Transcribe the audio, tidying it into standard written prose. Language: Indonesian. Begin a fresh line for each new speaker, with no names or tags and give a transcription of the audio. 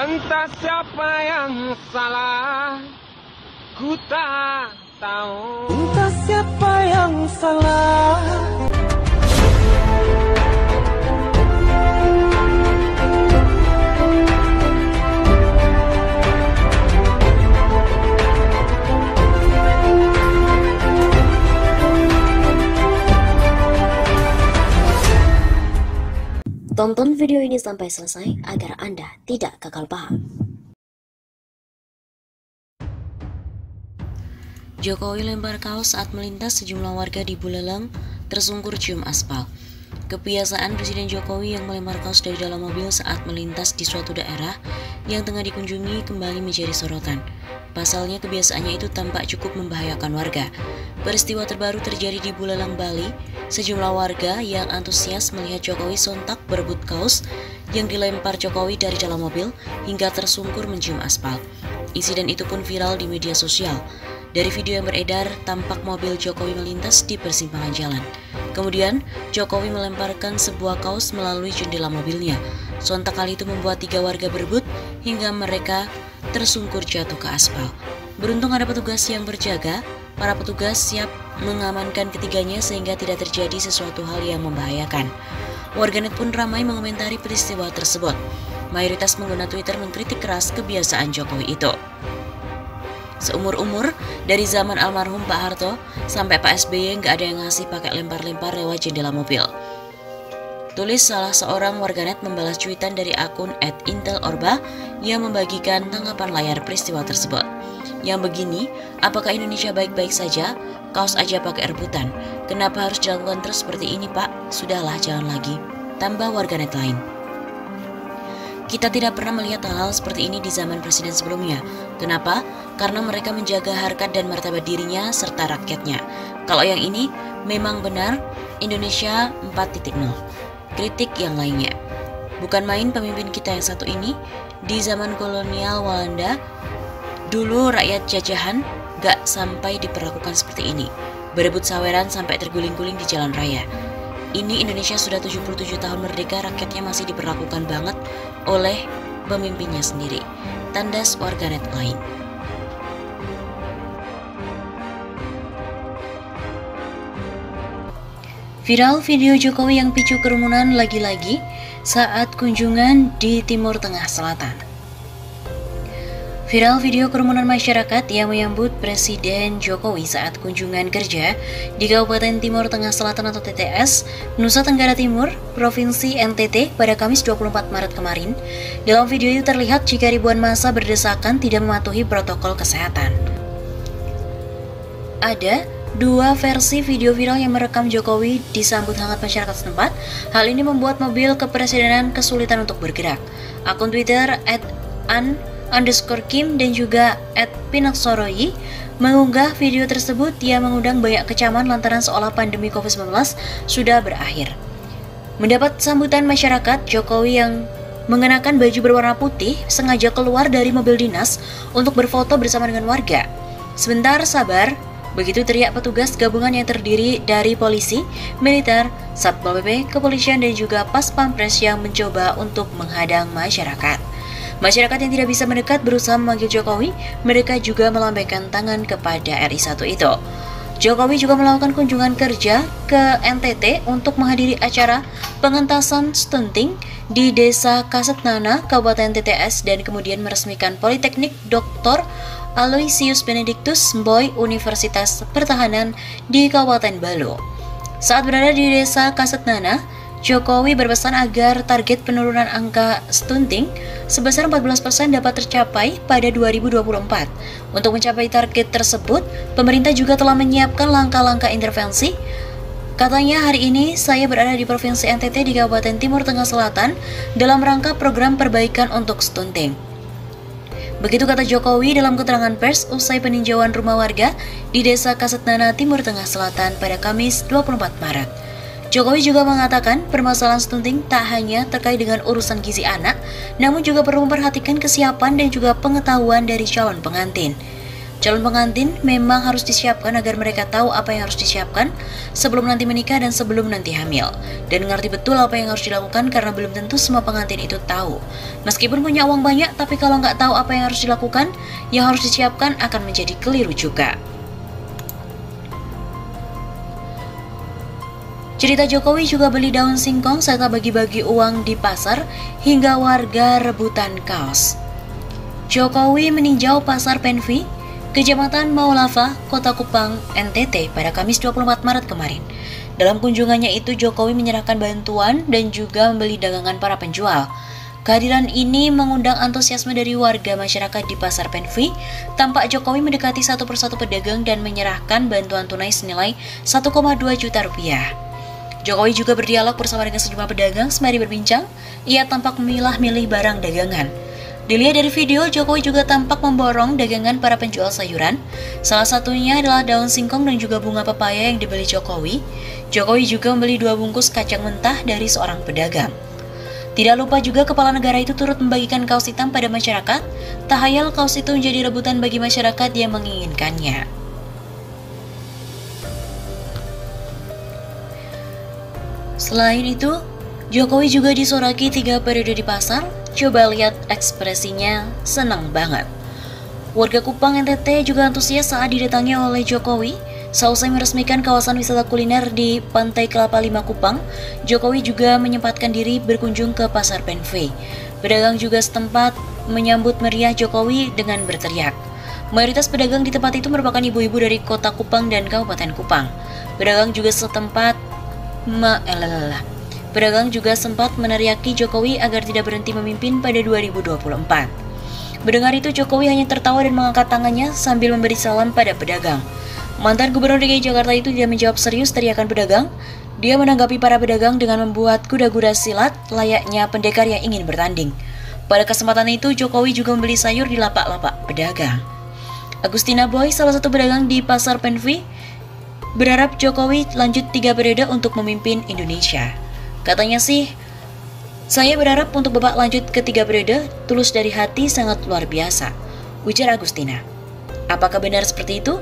Entah siapa yang salah, ku tak tahu.
Entah siapa yang salah.
Tonton video ini sampai selesai agar Anda tidak gagal paham. Jokowi lempar kaos saat melintas, sejumlah warga di Buleleng tersungkur cium aspal. Kebiasaan Presiden Jokowi yang melempar kaos dari dalam mobil saat melintas di suatu daerah yang tengah dikunjungi kembali menjadi sorotan. Pasalnya kebiasaannya itu tampak cukup membahayakan warga. Peristiwa terbaru terjadi di Buleleng, Bali. Sejumlah warga yang antusias melihat Jokowi sontak berebut kaos yang dilempar Jokowi dari dalam mobil hingga tersungkur mencium aspal. Insiden itu pun viral di media sosial. Dari video yang beredar, tampak mobil Jokowi melintas di persimpangan jalan. Kemudian, Jokowi melemparkan sebuah kaos melalui jendela mobilnya. Sontak kali itu membuat 3 warga berebut hingga mereka tersungkur jatuh ke aspal. Beruntung ada petugas yang berjaga. Para petugas siap mengamankan ketiganya sehingga tidak terjadi sesuatu hal yang membahayakan. Warganet pun ramai mengomentari peristiwa tersebut. Mayoritas pengguna Twitter mengkritik keras kebiasaan Jokowi itu. Seumur-umur, dari zaman almarhum Pak Harto sampai Pak SBY nggak ada yang ngasih pakai lempar-lempar lewat jendela mobil. Tulis salah seorang warganet membalas cuitan dari akun @intelorba yang membagikan tanggapan layar peristiwa tersebut. Yang begini, apakah Indonesia baik-baik saja? Kaos aja pakai rebutan. Kenapa harus dilakukan terus seperti ini, Pak? Sudahlah, jangan lagi. Tambah warganet lain. Kita tidak pernah melihat hal-hal seperti ini di zaman presiden sebelumnya. Kenapa? Karena mereka menjaga harkat dan martabat dirinya serta rakyatnya. Kalau yang ini memang benar Indonesia 4.0. Kritik yang lainnya. Bukan main pemimpin kita yang satu ini. Di zaman kolonial Walanda, dulu rakyat jajahan gak sampai diperlakukan seperti ini. Berebut saweran sampai terguling-guling di jalan raya. Ini Indonesia sudah 77 tahun merdeka, rakyatnya masih diperlakukan banget oleh pemimpinnya sendiri. Tandas warganet lain. Viral video Jokowi yang picu kerumunan lagi-lagi saat kunjungan di Timur Tengah Selatan. Viral video kerumunan masyarakat yang menyambut Presiden Jokowi saat kunjungan kerja di Kabupaten Timur Tengah Selatan atau TTS, Nusa Tenggara Timur, Provinsi NTT pada Kamis 24 Maret kemarin. Dalam video itu terlihat jika ribuan massa berdesakan tidak mematuhi protokol kesehatan. Ada 2 versi video viral yang merekam Jokowi disambut hangat masyarakat setempat. Hal ini membuat mobil kepresidenan kesulitan untuk bergerak. Akun Twitter @an_Kim dan juga @pinaksoroyi mengunggah video tersebut yang mengundang banyak kecaman lantaran seolah pandemi COVID-19 sudah berakhir. Mendapat sambutan masyarakat, Jokowi yang mengenakan baju berwarna putih sengaja keluar dari mobil dinas untuk berfoto bersama dengan warga. "Sebentar, sabar," begitu teriak petugas gabungan yang terdiri dari polisi, militer, Satpol PP, kepolisian dan juga Pas Pampres yang mencoba untuk menghadang masyarakat. Masyarakat yang tidak bisa mendekat berusaha memanggil Jokowi. Mereka juga melambaikan tangan kepada RI1 itu. Jokowi juga melakukan kunjungan kerja ke NTT untuk menghadiri acara pengentasan stunting di Desa Kasetnana, Kabupaten TTS, dan kemudian meresmikan Politeknik Dr. Aloysius Benedictus Boy Universitas Pertahanan di Kabupaten Balo. Saat berada di Desa Kasetnana, Jokowi berpesan agar target penurunan angka stunting sebesar 14% dapat tercapai pada 2024. Untuk mencapai target tersebut, pemerintah juga telah menyiapkan langkah-langkah intervensi. Katanya, "Hari ini saya berada di Provinsi NTT di Kabupaten Timur Tengah Selatan dalam rangka program perbaikan untuk stunting." Begitu kata Jokowi dalam keterangan pers usai peninjauan rumah warga di Desa Kasetnana, Timur Tengah Selatan pada Kamis 24 Maret. Jokowi juga mengatakan permasalahan stunting tak hanya terkait dengan urusan gizi anak, namun juga perlu memperhatikan kesiapan dan juga pengetahuan dari calon pengantin. Calon pengantin memang harus disiapkan agar mereka tahu apa yang harus disiapkan sebelum nanti menikah dan sebelum nanti hamil. Dan ngerti betul apa yang harus dilakukan karena belum tentu semua pengantin itu tahu. Meskipun punya uang banyak, tapi kalau nggak tahu apa yang harus dilakukan, yang harus disiapkan akan menjadi keliru juga. Cerita Jokowi juga beli daun singkong serta bagi-bagi uang di pasar hingga warga rebutan kaos. Jokowi meninjau pasar Penfi, Kecamatan Maulava, Kota Kupang, NTT pada Kamis 24 Maret kemarin. Dalam kunjungannya itu Jokowi menyerahkan bantuan dan juga membeli dagangan para penjual. Kehadiran ini mengundang antusiasme dari warga masyarakat di pasar Penfi. Tampak Jokowi mendekati satu persatu pedagang dan menyerahkan bantuan tunai senilai 1,2 juta rupiah. Jokowi juga berdialog bersama dengan sejumlah pedagang sembari berbincang. Ia tampak memilah-milih barang dagangan. Dilihat dari video, Jokowi juga tampak memborong dagangan para penjual sayuran. Salah satunya adalah daun singkong dan juga bunga pepaya yang dibeli Jokowi. Jokowi juga membeli 2 bungkus kacang mentah dari seorang pedagang. Tidak lupa juga kepala negara itu turut membagikan kaos hitam pada masyarakat. Tak hayal kaos itu menjadi rebutan bagi masyarakat yang menginginkannya. Selain itu, Jokowi juga disoraki 3 periode di pasar. Coba lihat ekspresinya, senang banget. Warga Kupang NTT juga antusias saat didatangi oleh Jokowi. Seusai meresmikan kawasan wisata kuliner di Pantai Kelapa 5 Kupang, Jokowi juga menyempatkan diri berkunjung ke pasar Penfi. Pedagang juga setempat menyambut meriah Jokowi dengan berteriak. Mayoritas pedagang di tempat itu merupakan ibu-ibu dari Kota Kupang dan Kabupaten Kupang. Pedagang juga sempat meneriaki Jokowi agar tidak berhenti memimpin pada 2024. Mendengar itu, Jokowi hanya tertawa dan mengangkat tangannya sambil memberi salam pada pedagang. Mantan Gubernur DKI Jakarta itu tidak menjawab serius teriakan pedagang. Dia menanggapi para pedagang dengan membuat kuda-kuda silat layaknya pendekar yang ingin bertanding. Pada kesempatan itu, Jokowi juga membeli sayur di lapak-lapak pedagang. Agustina Boy, salah satu pedagang di pasar Penfi, berharap Jokowi lanjut 3 periode untuk memimpin Indonesia. Katanya sih, saya berharap untuk Bapak lanjut ke 3 periode, tulus dari hati sangat luar biasa, ujar Agustina. Apakah benar seperti itu?